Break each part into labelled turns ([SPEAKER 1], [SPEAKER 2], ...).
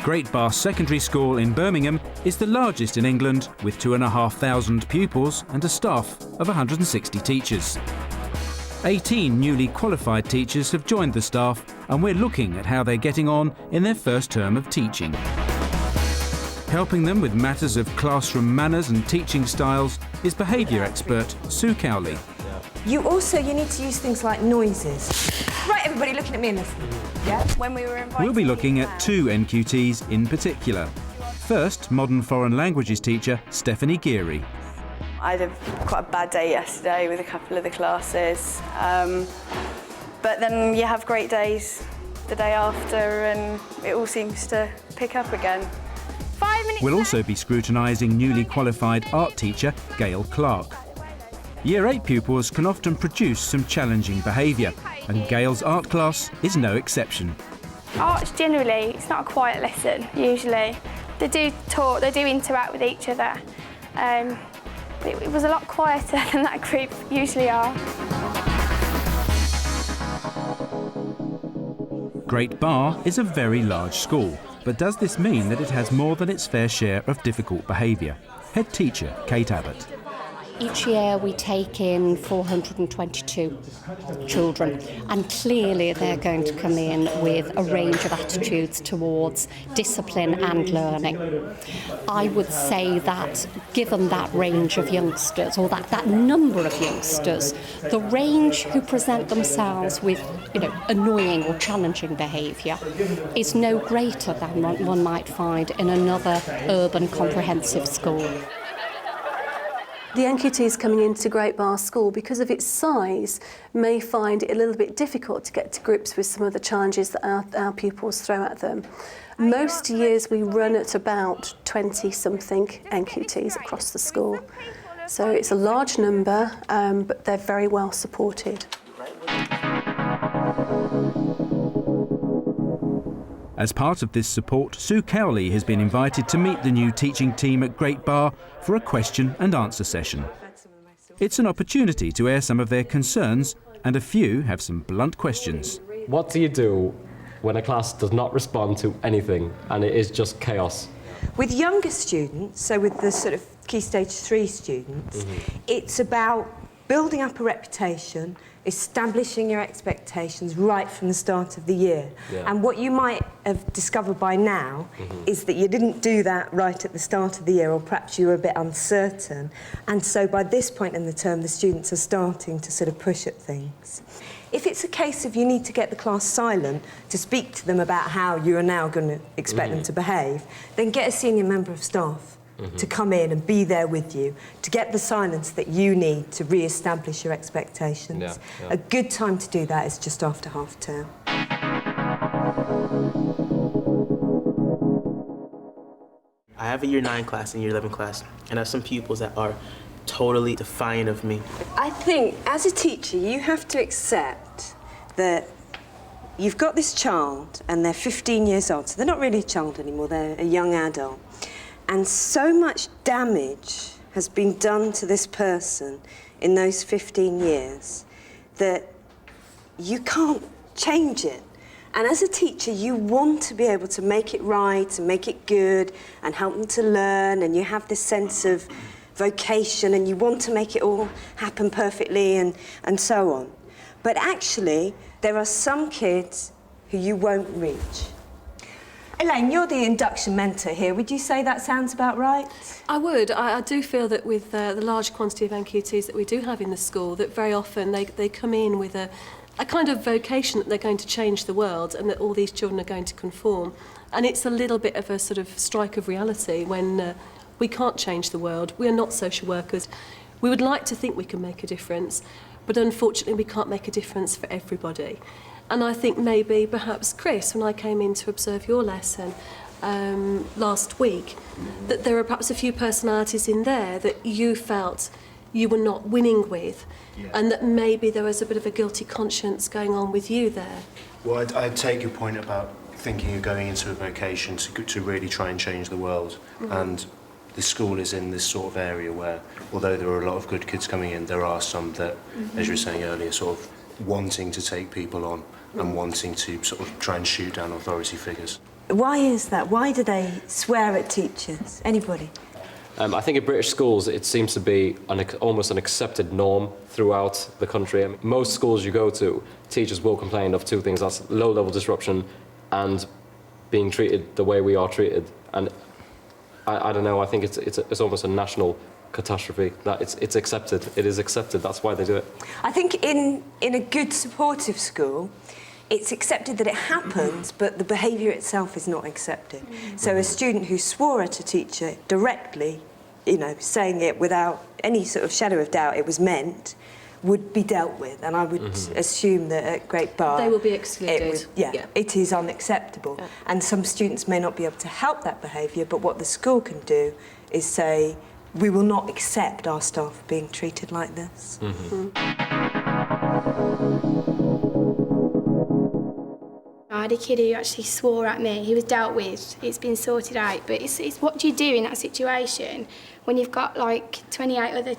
[SPEAKER 1] Great Bar Secondary School in Birmingham is the largest in England, with 2,500 pupils and a staff of 160 teachers. 18 newly qualified teachers have joined the staff, and we're looking at how they're getting on in their first term of teaching. Helping them with matters of classroom manners and teaching styles is behaviour expert Sue Cowley.
[SPEAKER 2] You need to use things like noises. Right, everybody looking at me and listening. Yeah? When we were invited.
[SPEAKER 1] We'll be looking at two NQTs in particular. First, modern foreign languages teacher Stephanie Geary.
[SPEAKER 3] I had quite a bad day yesterday with a couple of the classes. But then you have great days the day after and it all seems to pick up again. 5 minutes.
[SPEAKER 1] We'll also be scrutinising newly qualified art teacher Gail Clark. Year 8 pupils can often produce some challenging behaviour, and Gail's art class is no exception.
[SPEAKER 4] Art's generally, it's not a quiet lesson, usually. They do talk, they do interact with each other. It was a lot quieter than that group usually are.
[SPEAKER 1] Great Bar is a very large school, but does this mean that it has more than its fair share of difficult behaviour? Head teacher Kate Abbott.
[SPEAKER 5] Each year we take in 422 children, and clearly they're going to come in with a range of attitudes towards discipline and learning. I would say that given that range of youngsters, or that number of youngsters, the range who present themselves with annoying or challenging behaviour is no greater than one might find in another urban comprehensive school.
[SPEAKER 6] The NQTs coming into Great Bar School, because of its size, may find it a little bit difficult to get to grips with some of the challenges that our pupils throw at them. Most years we run at about 20-something NQTs across the school. So it's a large number, but they're very well supported.
[SPEAKER 1] As part of this support, Sue Cowley has been invited to meet the new teaching team at Great Bar for a question and answer session. It's an opportunity to air some of their concerns, and a few have some blunt questions.
[SPEAKER 7] What do you do when a class does not respond to anything and it is just chaos?
[SPEAKER 2] With younger students, so with the sort of Key Stage 3 students, it's about building up a reputation, establishing your expectations right from the start of the year. Yeah. And what you might have discovered by now is that you didn't do that right at the start of the year, or perhaps you were a bit uncertain. And so by this point in the term, the students are starting to sort of push at things. If it's a case of you need to get the class silent to speak to them about how you are now going to expect them to behave, then get a senior member of staff to come in and be there with you, to get the silence that you need to re-establish your expectations. Yeah, yeah. A good time to do that is just after half term.
[SPEAKER 8] I have a Year 9 class and Year 11 class, and I have some pupils that are totally defiant of me.
[SPEAKER 2] I think, as a teacher, you have to accept that you've got this child and they're 15 years old, so they're not really a child anymore, they're a young adult. And so much damage has been done to this person in those 15 years that you can't change it. And as a teacher, you want to be able to make it right and make it good and help them to learn, and you have this sense of vocation and you want to make it all happen perfectly and so on. But actually, there are some kids who you won't reach. Elaine, you're the induction mentor here. Would you say that sounds about right?
[SPEAKER 9] I would. I do feel that with the large quantity of NQTs that we do have in the school, that very often they come in with a kind of vocation that they're going to change the world and that all these children are going to conform. And it's a little bit of a sort of strike of reality when we can't change the world. We are not social workers. We would like to think we can make a difference, but unfortunately we can't make a difference for everybody. And I think maybe, perhaps, Chris, when I came in to observe your lesson last week, that there were perhaps a few personalities in there that you felt you were not winning with, and that maybe there was a bit of a guilty conscience going on with you there.
[SPEAKER 10] Well, I'd take your point about thinking of going into a vocation to really try and change the world. And the school is in this sort of area where, although there are a lot of good kids coming in, there are some that, as you were saying earlier, sort of wanting to take people on and wanting to sort of try and shoot down authority figures.
[SPEAKER 2] Why is that? Why do they swear at teachers? Anybody?
[SPEAKER 7] I think in British schools it seems to be almost an accepted norm throughout the country. I mean, most schools you go to, teachers will complain of two things: that's low-level disruption and being treated the way we are treated. And I don't know. I think it's almost a national catastrophe that it's accepted. It is accepted. That's why they do it.
[SPEAKER 2] I think in a good supportive school, it's accepted that it happens, but the behaviour itself is not accepted. So a student who swore at a teacher directly, you know, saying it without any sort of shadow of doubt it was meant, would be dealt with. And I would assume that at Great Bar...
[SPEAKER 6] They will be excluded.
[SPEAKER 2] It is unacceptable. Yeah. And some students may not be able to help that behaviour, but what the school can do is say, we will not accept our staff being treated like this.
[SPEAKER 4] I had a kid who actually swore at me. He was dealt with. It's been sorted out. But it's what do you do in that situation when you've got like 28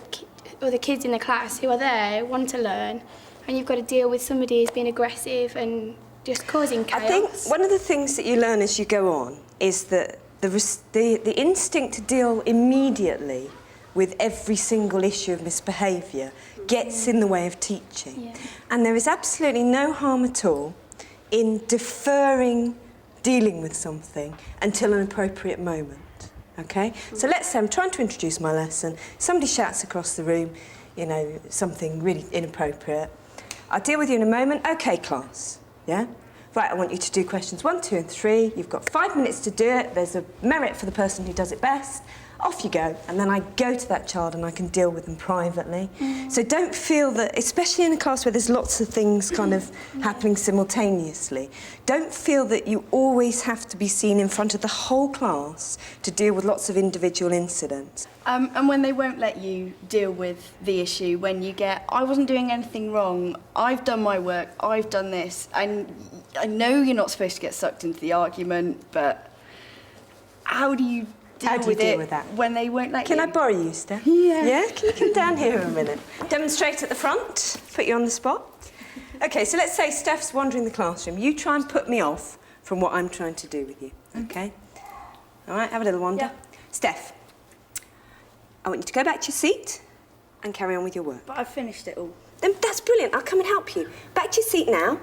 [SPEAKER 4] other kids in the class who are there, want to learn, and you've got to deal with somebody who's been aggressive and just causing chaos?
[SPEAKER 2] I think one of the things that you learn as you go on is that the instinct to deal immediately with every single issue of misbehaviour gets in the way of teaching. Yeah. And there is absolutely no harm at all in deferring dealing with something until an appropriate moment, okay? So let's say I'm trying to introduce my lesson, somebody shouts across the room, you know, something really inappropriate. I'll deal with you in a moment. Okay, class, yeah? Right, I want you to do questions 1, 2 and 3. You've got 5 minutes to do it. There's a merit for the person who does it best. Off you go. And then I go to that child and I can deal with them privately. So don't feel that, especially in a class where there's lots of things kind of happening simultaneously, don't feel that you always have to be seen in front of the whole class to deal with lots of individual incidents.
[SPEAKER 3] And when they won't let you deal with the issue, when you get, I wasn't doing anything wrong, I've done my work, I've done this, and I know you're not supposed to get sucked into the argument, but how do you deal with that when they won't let you?
[SPEAKER 2] Can I borrow you, Steph?
[SPEAKER 3] Yeah.
[SPEAKER 2] Yeah? Can you come down here a minute? Demonstrate at the front, put you on the spot. OK, so let's say Steph's wandering the classroom. You try and put me off from what I'm trying to do with you, OK? All right, have a little wander.
[SPEAKER 3] Yeah.
[SPEAKER 2] Steph, I want you to go back to your seat and carry on with your work.
[SPEAKER 3] But I've finished it all.
[SPEAKER 2] Then that's brilliant. I'll come and help you. Back to your seat now.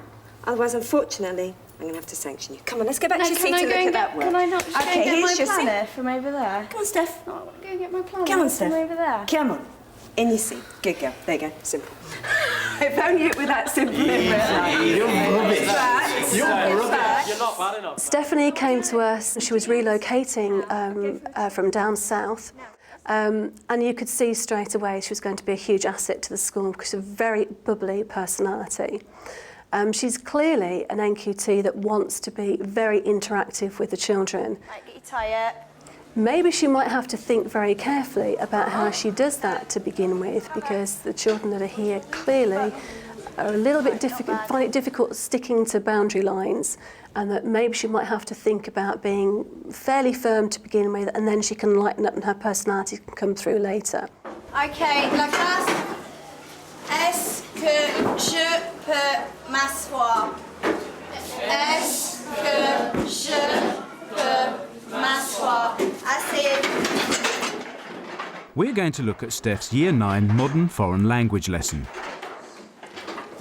[SPEAKER 2] Otherwise, unfortunately, I'm going to have to sanction you. Come on, let's go back to your seat and look at that work.
[SPEAKER 3] Can I not just go and get my
[SPEAKER 2] your
[SPEAKER 3] planner
[SPEAKER 2] seat.
[SPEAKER 3] from over there?
[SPEAKER 2] Come on, Steph.
[SPEAKER 3] No, I want to go and get my planner
[SPEAKER 2] Come on, Steph.
[SPEAKER 3] from over there.
[SPEAKER 2] Come on. In your seat. Good girl. There you go. Simple. If only it were that simple in real life.
[SPEAKER 10] You're rubbish.
[SPEAKER 7] You're rubbish. You're not bad enough.
[SPEAKER 6] Stephanie came to us. She was relocating from down south. And you could see straight away she was going to be a huge asset to the school because she's a very bubbly personality. She's clearly an NQT that wants to be very interactive with the children.
[SPEAKER 3] Right, get your tie up.
[SPEAKER 6] Maybe she might have to think very carefully about how she does that to begin with, because the children that are here clearly are a little bit difficult, find it difficult sticking to boundary lines, and that maybe she might have to think about being fairly firm to begin with, and then she can lighten up and her personality can come through later.
[SPEAKER 3] OK, la classe. Est-ce que je peux m'asseoir? Est-ce que je peux m'asseoir? Assez.
[SPEAKER 1] We're going to look at Steph's Year 9 Modern Foreign Language lesson.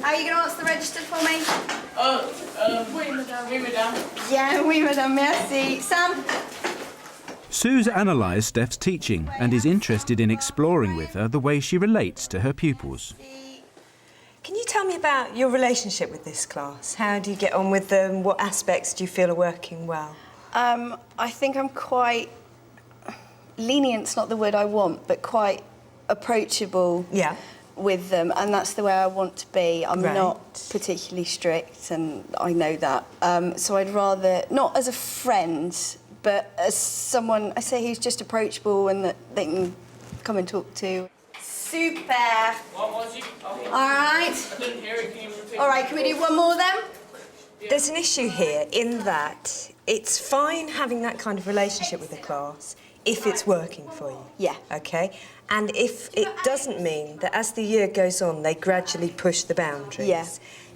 [SPEAKER 3] How are you going to answer the register for me?
[SPEAKER 11] Oui, madame. Oui, madame.
[SPEAKER 3] Bien, oui, madame, merci. Sam?
[SPEAKER 1] Sue's analysed Steph's teaching and is interested in exploring with her the way she relates to her pupils.
[SPEAKER 2] Can you tell me about your relationship with this class? How do you get on with them? What aspects do you feel are working well?
[SPEAKER 3] I think I'm quite... Lenient's not the word I want, but quite approachable with them, and that's the way I want to be. I'm not particularly strict, and I know that. So I'd rather, not as a friend, but as someone, I say, who's just approachable and that they can come and talk to. Super.
[SPEAKER 11] What was it?
[SPEAKER 3] All right.
[SPEAKER 11] I didn't hear it. Can you repeat?
[SPEAKER 3] All right, can we do one more then?
[SPEAKER 2] There's an issue here in that it's fine having that kind of relationship with the class if it's working for you.
[SPEAKER 3] Yeah.
[SPEAKER 2] Okay? And if it doesn't mean that as the year goes on, they gradually push the boundaries.
[SPEAKER 3] Yeah.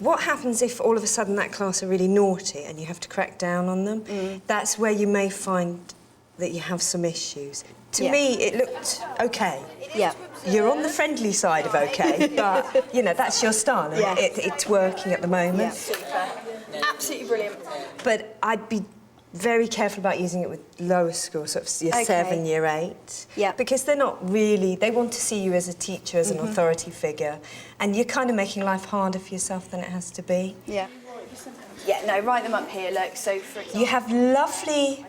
[SPEAKER 2] What happens if all of a sudden that class are really naughty and you have to crack down on them? That's where you may find that you have some issues. To me, it looked okay.
[SPEAKER 3] Yeah.
[SPEAKER 2] You're on the friendly side of okay, but, you know, that's your style, and it's working at the moment.
[SPEAKER 3] Super. Absolutely brilliant.
[SPEAKER 2] But I'd be very careful about using it with lower school, sort of year 7, year 8.
[SPEAKER 3] Yeah.
[SPEAKER 2] Because they're not really, they want to see you as a teacher, as an authority figure, and you're kind of making life harder for yourself than it has to be.
[SPEAKER 3] Yeah. Yeah, no, write them up here, look. So, for example...
[SPEAKER 2] You have lovely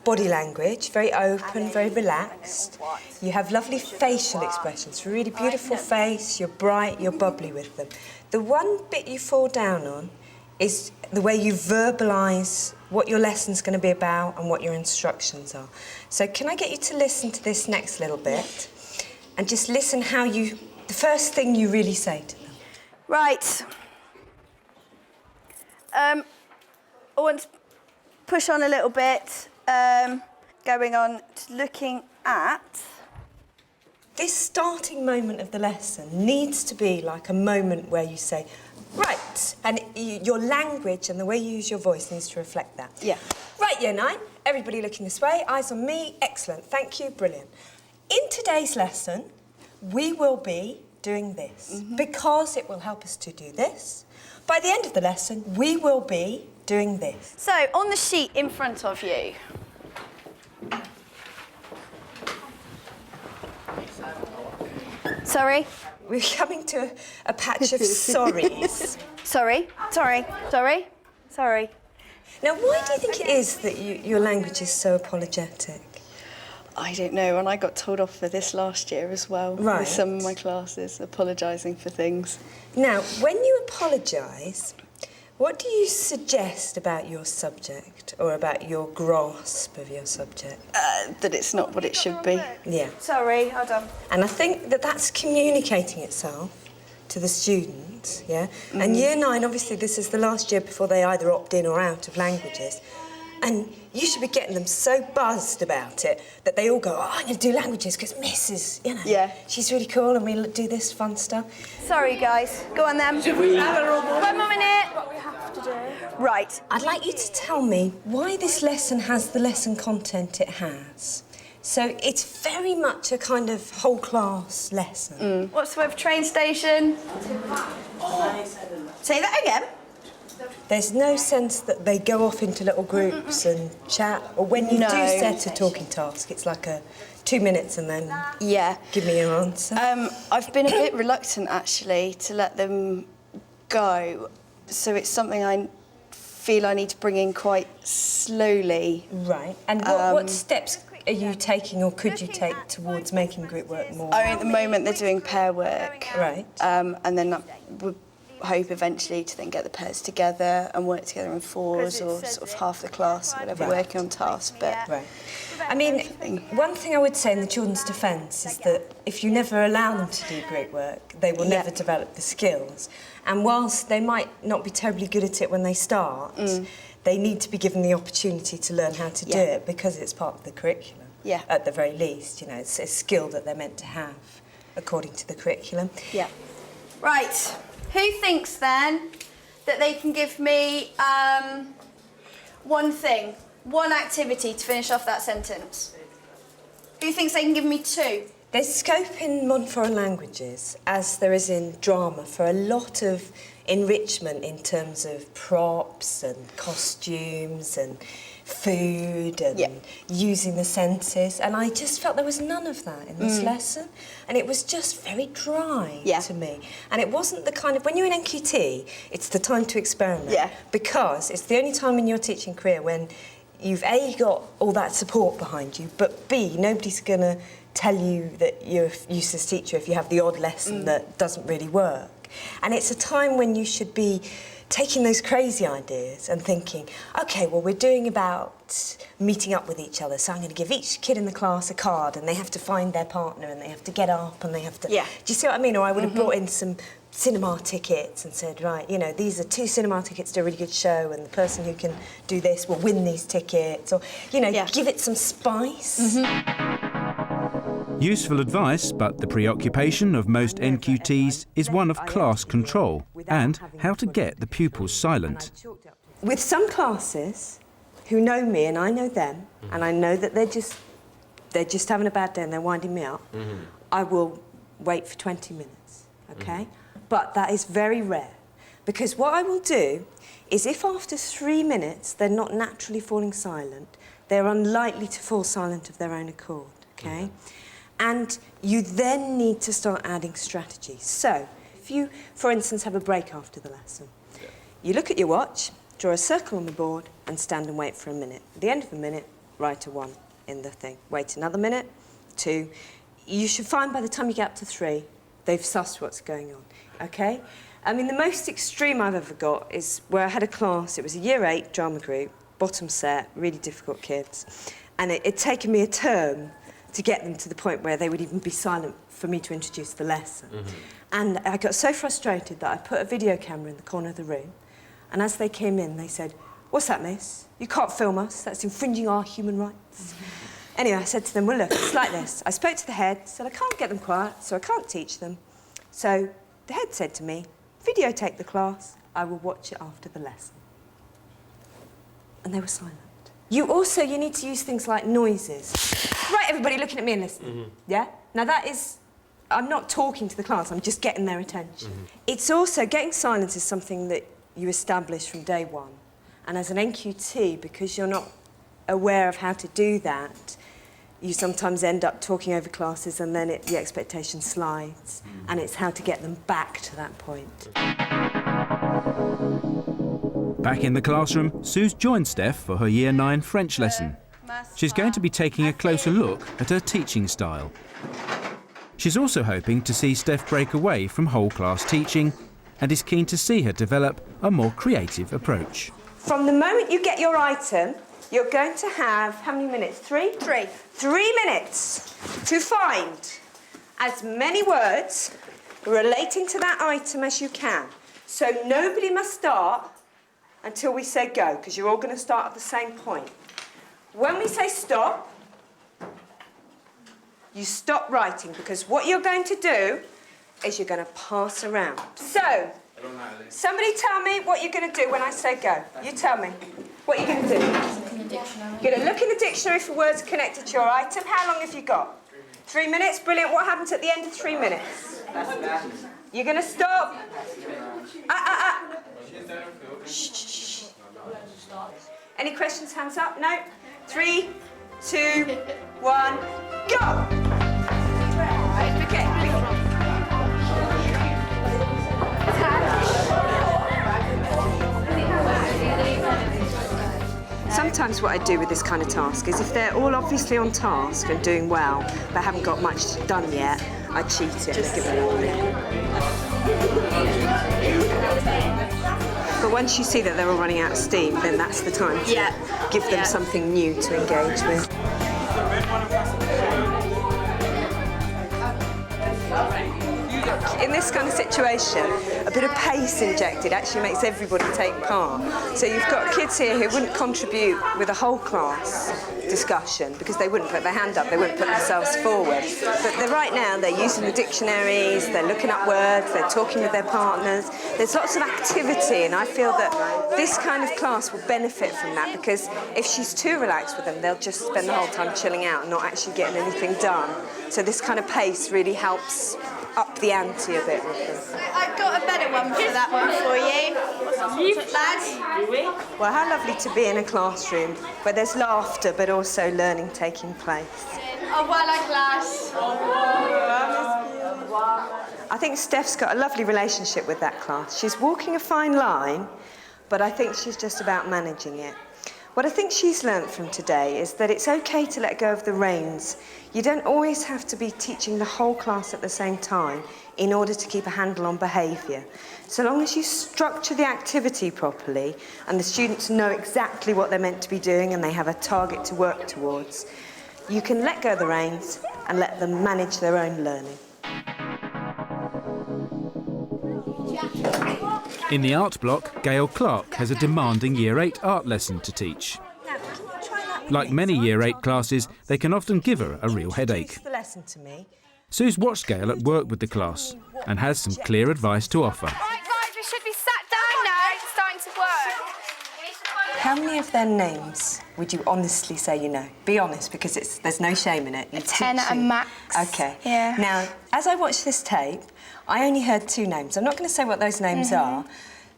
[SPEAKER 2] body language, very open, very relaxed. You have lovely facial expressions, really beautiful face, you're bright, you're bubbly with them. The one bit you fall down on is the way you verbalise what your lesson's going to be about and what your instructions are. So can I get you to listen to this next little bit and just listen how you, the first thing you really say to them.
[SPEAKER 3] Right. I want to push on a little bit, going on to looking at...
[SPEAKER 2] This starting moment of the lesson needs to be like a moment where you say, right, and your language and the way you use your voice needs to reflect that.
[SPEAKER 3] Yeah.
[SPEAKER 2] Right, year 9, everybody looking this way, eyes on me, excellent, thank you, brilliant. In today's lesson, we will be doing this because it will help us to do this. By the end of the lesson, we will be doing this.
[SPEAKER 3] So, on the sheet in front of you, sorry?
[SPEAKER 2] We're coming to a patch of sorries.
[SPEAKER 3] Sorry.
[SPEAKER 2] Now, why do you think it is that your language is so apologetic?
[SPEAKER 3] I don't know, and I got told off for this last year as well.
[SPEAKER 2] Right.
[SPEAKER 3] With some of my classes, apologising for things.
[SPEAKER 2] Now, when you apologise, what do you suggest about your subject or about your grasp of your subject?
[SPEAKER 3] That it's not what it should be.
[SPEAKER 2] Yeah.
[SPEAKER 3] Sorry, hold on.
[SPEAKER 2] And I think that that's communicating itself to the students, yeah? And year 9, obviously, this is the last year before they either opt in or out of languages. And you should be getting them so buzzed about it that they all go, oh, I'm going to do languages because Miss is, you know, she's really cool and we'll do this fun stuff.
[SPEAKER 3] Sorry, guys. Go on, then. One more minute. What we have to do. Right.
[SPEAKER 2] I'd like you to tell me why this lesson has the lesson content it has. So it's very much a kind of whole class lesson.
[SPEAKER 3] What's the word for train station? Say that again.
[SPEAKER 2] There's no sense that they go off into little groups and chat, or when you do set a talking task, it's like a 2 minutes and then give me your answer.
[SPEAKER 3] I've been a bit reluctant, actually, to let them go, so it's something I feel I need to bring in quite slowly.
[SPEAKER 2] Right, and what steps are you taking or could you take towards making group work more?
[SPEAKER 3] Oh, at the moment they're doing pair work.
[SPEAKER 2] Right.
[SPEAKER 3] And then we hope eventually to then get the pairs together and work together in 4s or sort of half the class or whatever, working on tasks. But
[SPEAKER 2] right. I mean, one thing I would say in the children's defence is that if you never allow them to do group work, they will never develop the skills. And whilst they might not be terribly good at it when they start, they need to be given the opportunity to learn how to do it because it's part of the curriculum.
[SPEAKER 3] Yeah.
[SPEAKER 2] At the very least, you know, it's a skill that they're meant to have according to the curriculum.
[SPEAKER 3] Yeah. Right. Who thinks then that they can give me one thing, one activity to finish off that sentence? Who thinks they can give me 2?
[SPEAKER 2] There's scope in modern foreign languages, as there is in drama, for a lot of enrichment in terms of props and costumes and food and using the senses, and I just felt there was none of that in this lesson, and it was just very dry to me. And it wasn't the kind of, when you're in NQT, it's the time to experiment, because it's the only time in your teaching career when you've A, got all that support behind you, but B, nobody's going to tell you that you're a useless teacher if you have the odd lesson that doesn't really work. And it's a time when you should be taking those crazy ideas and thinking, OK, well, we're doing about meeting up with each other, so I'm going to give each kid in the class a card and they have to find their partner and they have to get up and they have to... Do you see what I mean? Or I would have brought in some cinema tickets and said, right, you know, these are 2 cinema tickets to a really good show, and the person who can do this will win these tickets, or, you know, give it some spice.
[SPEAKER 1] Useful advice, but the preoccupation of most NQTs is one of class control and how to get the pupils silent.
[SPEAKER 2] With some classes who know me and I know them, and I know that they're just having a bad day and they're winding me up, I will wait for 20 minutes, okay? But that is very rare, because what I will do is if after 3 minutes they're not naturally falling silent, they're unlikely to fall silent of their own accord, okay? And you then need to start adding strategies. So, if you, for instance, have a break after the lesson, you look at your watch, draw a circle on the board, and stand and wait for a minute. At the end of a minute, write a 1 in the thing. Wait another minute, 2. You should find by the time you get up to 3, they've sussed what's going on, okay? I mean, the most extreme I've ever got is where I had a class, it was a Year 8 drama group, bottom set, really difficult kids, and it'd taken me a term to get them to the point where they would even be silent for me to introduce the lesson. And I got so frustrated that I put a video camera in the corner of the room, and as they came in, they said, "What's that, miss? You can't film us, that's infringing our human rights." Anyway, I said to them, well, look, it's like this. I spoke to the head, said I can't get them quiet, so I can't teach them. So the head said to me, videotape the class, I will watch it after the lesson. And they were silent. You need to use things like noises. Right, everybody looking at me and listening, yeah? Now that is, I'm not talking to the class, I'm just getting their attention. It's also, getting silence is something that you establish from day one. And as an NQT, because you're not aware of how to do that, you sometimes end up talking over classes and then the expectation slides, and it's how to get them back to that point.
[SPEAKER 1] Back in the classroom, Sue's joined Steph for her Year 9 French lesson. She's going to be taking a closer look at her teaching style. She's also hoping to see Steph break away from whole class teaching and is keen to see her develop a more creative approach.
[SPEAKER 2] From the moment you get your item, you're going to have, how many minutes? 3? 3. 3 minutes to find as many words relating to that item as you can. So nobody must start until we say go, because you're all going to start at the same point. When we say stop, you stop writing, because what you're going to do is you're going to pass around. So, somebody tell me what you're going to do when I say go. You tell me what you're going to do. You're going to look in the dictionary for words connected to your item. How long have you got? 3 minutes? Brilliant. What happens at the end of 3 minutes? You're going to stop. Shh. Any questions? Hands up? No? 3, 2, 1, go! Okay. Sometimes what I do with this kind of task is if they're all obviously on task and doing well, but haven't got much done yet, I cheat it and give it a But once you see that they're all running out of steam, then that's the time to give them something new to engage with. In this kind of situation, a bit of pace injected actually makes everybody take part. So you've got kids here who wouldn't contribute with a whole class discussion because they wouldn't put their hand up, they wouldn't put themselves forward. But right now they're using the dictionaries, they're looking up words, they're talking with their partners. There's lots of activity, and I feel that this kind of class will benefit from that, because if she's too relaxed with them, they'll just spend the whole time chilling out and not actually getting anything done. So this kind of pace really helps up the ante a bit with them.
[SPEAKER 3] I've got a better one for that one for you. Lads.
[SPEAKER 2] Well, how lovely to be in a classroom where there's laughter but also learning taking place.
[SPEAKER 3] Oh, voilà, class.
[SPEAKER 2] I think Steph's got a lovely relationship with that class. She's walking a fine line, but I think she's just about managing it. What I think she's learnt from today is that it's okay to let go of the reins. You don't always have to be teaching the whole class at the same time in order to keep a handle on behaviour. So long as you structure the activity properly and the students know exactly what they're meant to be doing and they have a target to work towards, you can let go of the reins and let them manage their own learning.
[SPEAKER 1] In the art block, Gail Clark has a demanding Year 8 art lesson to teach.
[SPEAKER 2] Now, can you try that?
[SPEAKER 1] Like many Year 8 classes, they can often give her a real headache.
[SPEAKER 2] The lesson to me.
[SPEAKER 1] Sue's watched Gail at work with the class and has some clear advice to offer.
[SPEAKER 4] Right, guys, we should be sat down now. It's starting to work.
[SPEAKER 2] How many of their names would you honestly say you know? Be honest, because there's no shame in it.
[SPEAKER 4] A 10 at a max.
[SPEAKER 2] OK.
[SPEAKER 4] Yeah.
[SPEAKER 2] Now, as I watched this tape, I only heard 2 names. I'm not going to say what those names are,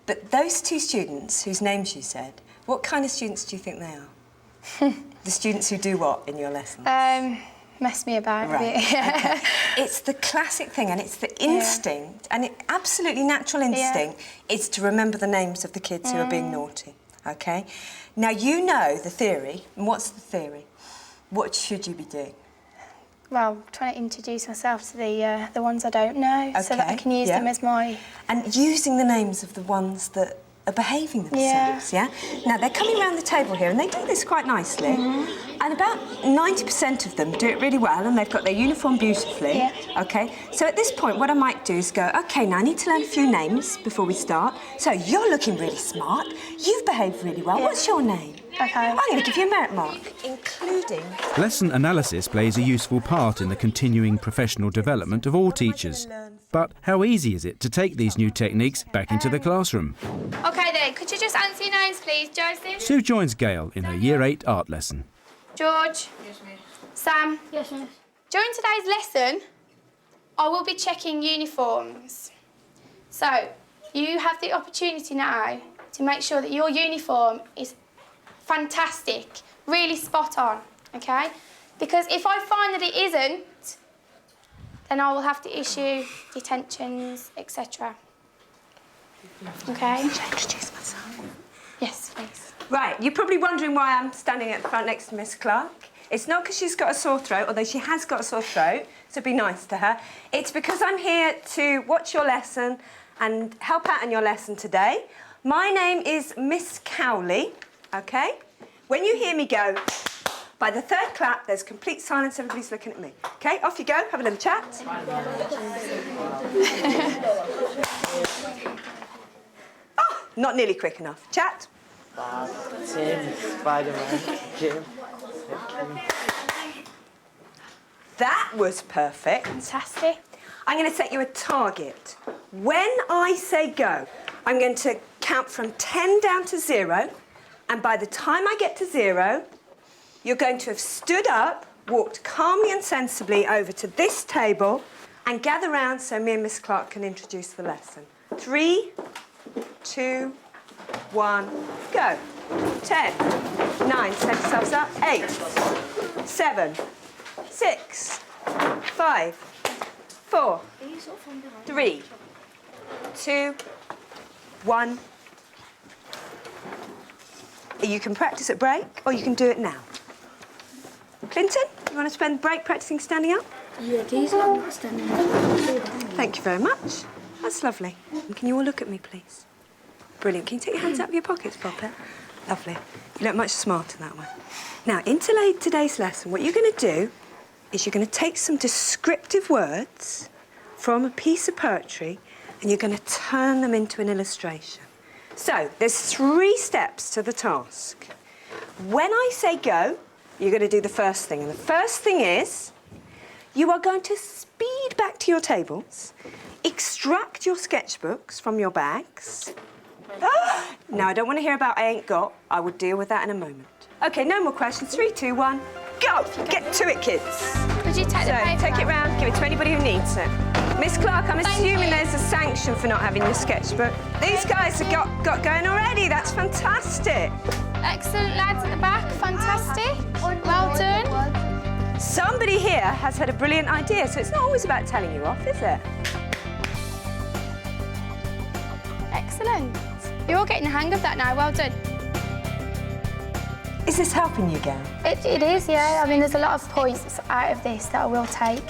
[SPEAKER 2] but those 2 students whose names you said, what kind of students do you think they are? The students who do what in your lessons?
[SPEAKER 4] Mess me about
[SPEAKER 2] Right.
[SPEAKER 4] a bit.
[SPEAKER 2] Okay. It's the classic thing, and it's the instinct, and it absolutely natural instinct, is to remember the names of the kids who are being naughty. OK? Now, you know the theory. And what's the theory? What should you be doing?
[SPEAKER 4] Well, trying to introduce myself to the ones I don't know, so that I can use them as my...
[SPEAKER 2] And using the names of the ones that are behaving themselves, yeah? Now, they're coming around the table here, and they do this quite nicely. And about 90% of them do it really well, and they've got their uniform beautifully.
[SPEAKER 4] Yeah.
[SPEAKER 2] OK? So at this point, what I might do is go, OK, now I need to learn a few names before we start. So you're looking really smart. You've behaved really well. What's your name?
[SPEAKER 4] OK.
[SPEAKER 2] I'm going to give you a merit mark, including...
[SPEAKER 1] Lesson analysis plays a useful part in the continuing professional development of all teachers. But how easy is it to take these new techniques back into the classroom?
[SPEAKER 4] OK then, could you just answer your names, please, Joseph?
[SPEAKER 1] Sue joins Gail in her Year 8 art lesson.
[SPEAKER 4] George?
[SPEAKER 11] Yes, miss.
[SPEAKER 4] Sam? Yes, miss. During today's lesson, I will be checking uniforms. So, you have the opportunity now to make sure that your uniform is fantastic, really spot on, OK? Because if I find that it isn't, then I will have to issue detentions, etc. OK?
[SPEAKER 2] Should I introduce myself?
[SPEAKER 4] Yes, please.
[SPEAKER 2] Right, you're probably wondering why I'm standing at the front next to Miss Clark. It's not because she's got a sore throat, although she has got a sore throat, so be nice to her. It's because I'm here to watch your lesson and help out in your lesson today. My name is Miss Cowley, OK? When you hear me go, by the 3rd clap, there's complete silence, everybody's looking at me. OK, off you go, have a little chat. Oh, not nearly quick enough. Chat.
[SPEAKER 12] Bob, Tim, Spider-Man, Jim.
[SPEAKER 2] That was perfect.
[SPEAKER 4] Fantastic.
[SPEAKER 2] I'm going to set you a target. When I say go, I'm going to count from 10 down to 0, and by the time I get to 0, you're going to have stood up, walked calmly and sensibly over to this table, and gather round so me and Miss Clark can introduce the lesson. 3, 2, 1, go. 10, 9, set yourselves up. 8, 7, 6, 5, 4, 3, 2, 1. You can practice at break, or you can do it now. Clinton, you want to spend the break practicing standing up?
[SPEAKER 13] Yeah, these are not standing up.
[SPEAKER 2] Thank you very much. That's lovely. Can you all look at me, please? Brilliant. Can you take your hands out of your pockets, Papa? Lovely. You look much smarter that way. Now, into today's lesson, what you're going to do is you're going to take some descriptive words from a piece of poetry and you're going to turn them into an illustration. So, there's 3 steps to the task. When I say go, you're going to do the first thing. And the first thing is you are going to speed back to your tables, extract your sketchbooks from your bags. Now, I don't want to hear about I ain't got. I will deal with that in a moment. OK, no more questions. 3, 2, 1, go! Get to it, kids.
[SPEAKER 4] Could you take the paper?
[SPEAKER 2] Take it round, give it to anybody who needs it. Miss Clark, I'm assuming there's a sanction for not having your sketchbook. These guys have got going already. That's fantastic.
[SPEAKER 4] Excellent, lads at the back. Fantastic. Well done.
[SPEAKER 2] Somebody here has had a brilliant idea, so it's not always about telling you off, is it?
[SPEAKER 4] Excellent. You're all getting the hang of that now. Well done.
[SPEAKER 2] Is this helping you, Gail?
[SPEAKER 4] It is, yeah. I mean, there's a lot of points out of this that I will take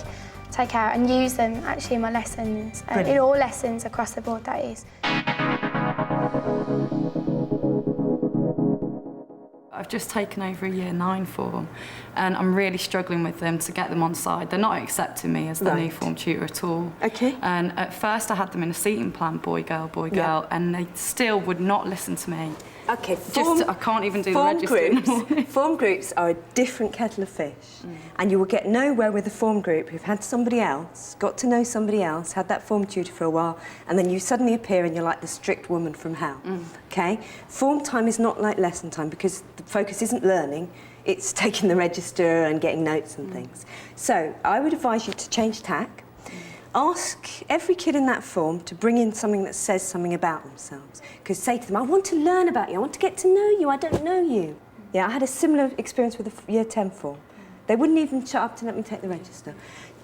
[SPEAKER 4] out and use them actually in my lessons. In all lessons across the board, that is.
[SPEAKER 14] I've just taken over a Year 9 form and I'm really struggling with them to get them on side. They're not accepting me as the new form tutor at all.
[SPEAKER 2] Okay.
[SPEAKER 14] And at first I had them in a seating plan, boy, girl, and they still would not listen to me.
[SPEAKER 2] Okay,
[SPEAKER 14] I can't even do the register in the morning.
[SPEAKER 2] Form groups are a different kettle of fish, and you will get nowhere with a form group who've had somebody else, got to know somebody else, had that form tutor for a while, and then you suddenly appear and you're like the strict woman from hell. Okay? Form time is not like lesson time because the focus isn't learning, it's taking the register and getting notes and things. So I would advise you to change tack. Ask every kid in that form to bring in something that says something about themselves. Because say to them, I want to learn about you, I want to get to know you, I don't know you. Yeah, I had a similar experience with the Year 10 form. They wouldn't even shut up to let me take the register.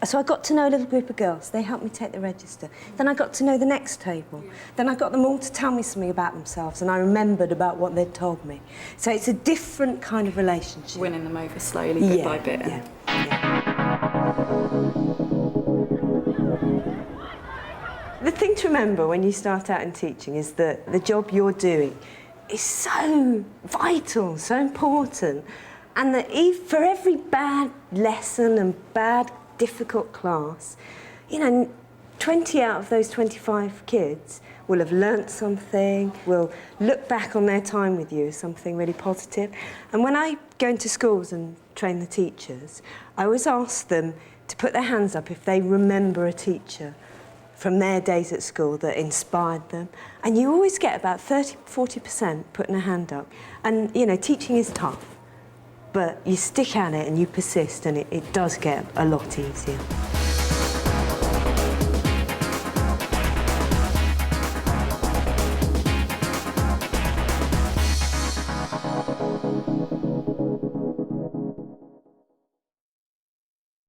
[SPEAKER 2] So I got to know a little group of girls, they helped me take the register. Then I got to know the next table. Then I got them all to tell me something about themselves and I remembered about what they'd told me. So it's a different kind of relationship.
[SPEAKER 14] Winning them over slowly, bit by bit.
[SPEAKER 2] Yeah. The thing to remember when you start out in teaching is that the job you're doing is so vital, so important, and that for every bad lesson and bad, difficult class, you know, 20 out of those 25 kids will have learnt something, will look back on their time with you as something really positive. And when I go into schools and train the teachers, I always ask them to put their hands up if they remember a teacher from their days at school that inspired them. And you always get about 30–40% putting a hand up. And, you know, teaching is tough, but you stick at it and you persist and it does get a lot easier.